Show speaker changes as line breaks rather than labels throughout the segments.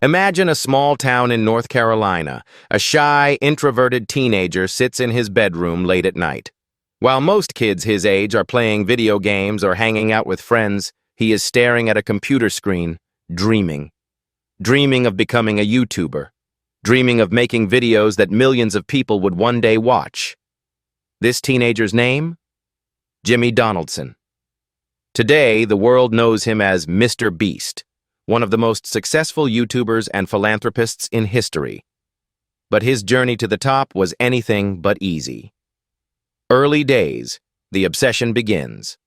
Imagine a small town in North Carolina. A shy, introverted teenager sits in his bedroom late at night. While most kids his age are playing video games or hanging out with friends, he is staring at a computer screen, dreaming. Dreaming of becoming a YouTuber. Dreaming of making videos that millions of people would one day watch. This teenager's name? Jimmy Donaldson. Today, the world knows him as MrBeast, one of the most successful YouTubers and philanthropists in history. But his journey to the top was anything but easy. Early days, the obsession begins.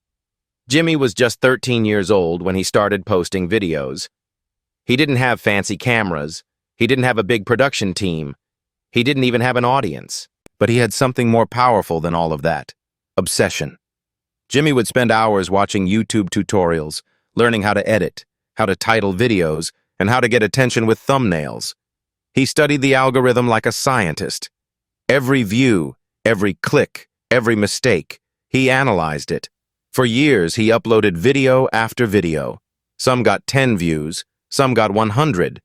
Jimmy was just 13 years old when he started posting videos. He didn't have fancy cameras. He didn't have a big production team. He didn't even have an audience. But he had something more powerful than all of that: obsession. Jimmy would spend hours watching YouTube tutorials, learning how to edit, how to title videos, and how to get attention with thumbnails. He studied the algorithm like a scientist. Every view, every click, every mistake, he analyzed it. For years, he uploaded video after video. Some got 10 views, some got 100,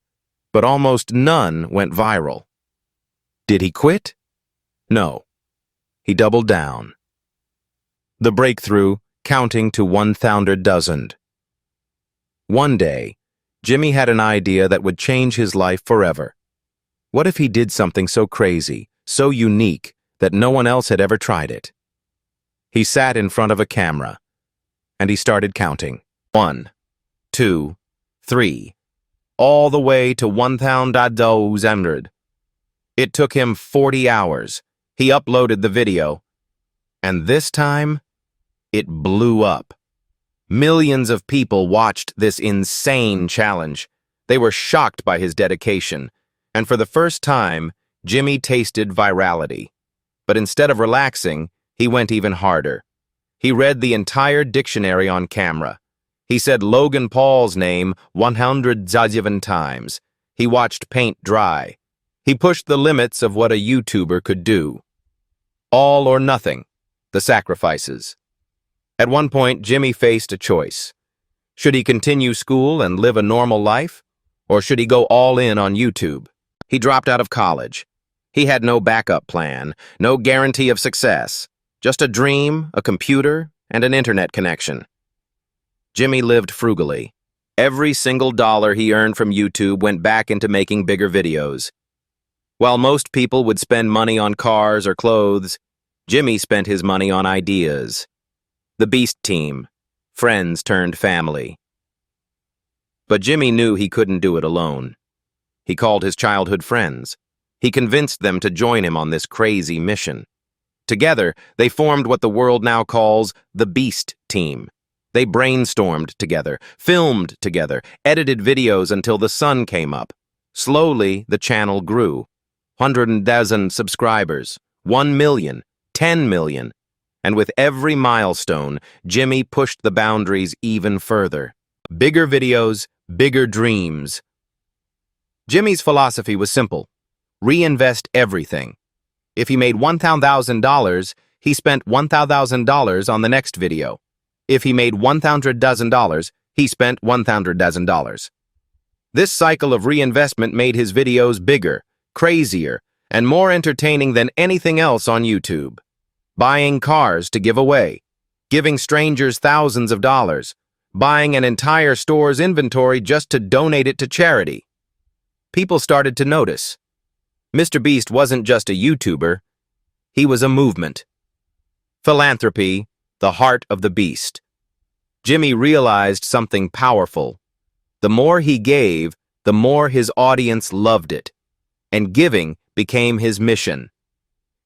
but almost none went viral. Did he quit? No. He doubled down. The breakthrough, counting to 1,000. One day, Jimmy had an idea that would change his life forever. What if he did something so crazy, so unique, that no one else had ever tried it? He sat in front of a camera, and he started counting. 1, 2, 3, all the way to 1,000. It took him 40 hours. He uploaded the video, and this time, it blew up. Millions of people watched this insane challenge. They were shocked by his dedication, and for the first time, Jimmy tasted virality. But instead of relaxing, he went even harder. He read the entire dictionary on camera. He said Logan Paul's name 100 times. He watched paint dry. He pushed the limits of what a YouTuber could do. All or nothing, the sacrifices. At one point, Jimmy faced a choice. Should he continue school and live a normal life, or should he go all in on YouTube? He dropped out of college. He had no backup plan, no guarantee of success, just a dream, a computer, and an internet connection. Jimmy lived frugally. Every single dollar he earned from YouTube went back into making bigger videos. While most people would spend money on cars or clothes, Jimmy spent his money on ideas. The Beast team, friends turned family. But Jimmy knew he couldn't do it alone. He called his childhood friends. He convinced them to join him on this crazy mission. Together, they formed what the world now calls the Beast team. They brainstormed together, filmed together, edited videos until the sun came up. Slowly, the channel grew. 100,000 subscribers, 1 million, 10 million. And with every milestone, Jimmy pushed the boundaries even further. Bigger videos, bigger dreams. Jimmy's philosophy was simple: reinvest everything. If he made $1,000, he spent $1,000 on the next video. If he made $100,000, he spent $100,000. This cycle of reinvestment made his videos bigger, crazier, and more entertaining than anything else on YouTube. Buying cars to give away, giving strangers thousands of dollars, buying an entire store's inventory just to donate it to charity. People started to notice. MrBeast wasn't just a YouTuber, he was a movement. Philanthropy, the heart of the beast. Jimmy realized something powerful. The more he gave, the more his audience loved it, and giving became his mission.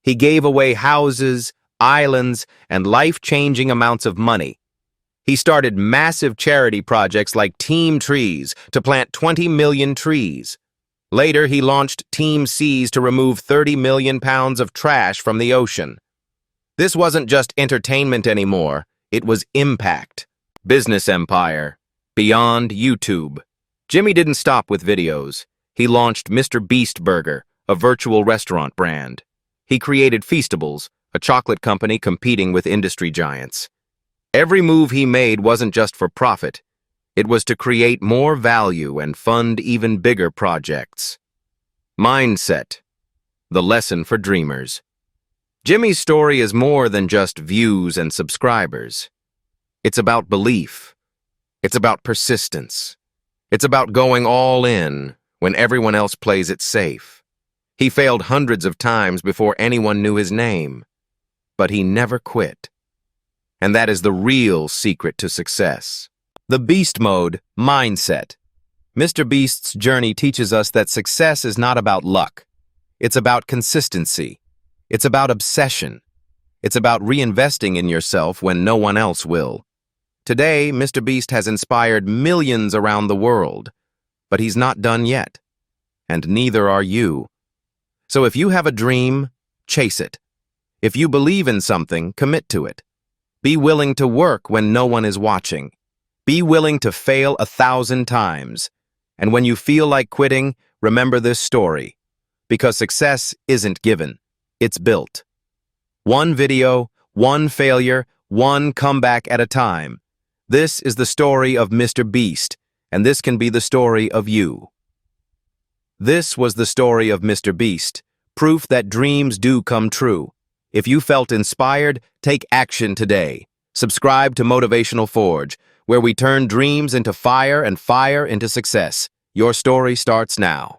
He gave away houses, islands, and life-changing amounts of money. He started massive charity projects like Team Trees to plant 20 million trees. Later, he launched Team Seas to remove 30 million pounds of trash from the ocean. This wasn't just entertainment anymore, it was impact. Business empire. Beyond YouTube. Jimmy didn't stop with videos. He launched MrBeast Burger, a virtual restaurant brand. He created Feastables, a chocolate company competing with industry giants. Every move he made wasn't just for profit. It was to create more value and fund even bigger projects. Mindset, the lesson for dreamers. Jimmy's story is more than just views and subscribers. It's about belief. It's about persistence. It's about going all in when everyone else plays it safe. He failed hundreds of times before anyone knew his name, but he never quit. And that is the real secret to success. The beast mode mindset. MrBeast's journey teaches us that success is not about luck. It's about consistency. It's about obsession. It's about reinvesting in yourself when no one else will. Today, MrBeast has inspired millions around the world, but he's not done yet. And neither are you. So if you have a dream, chase it. If you believe in something, commit to it. Be willing to work when no one is watching. Be willing to fail 1,000 times. And when you feel like quitting, remember this story. Because success isn't given, it's built. One video, one failure, one comeback at a time. This is the story of MrBeast, and this can be the story of you. This was the story of MrBeast, proof that dreams do come true. If you felt inspired, take action today. Subscribe to Motivational Forge, where we turn dreams into fire and fire into success. Your story starts now.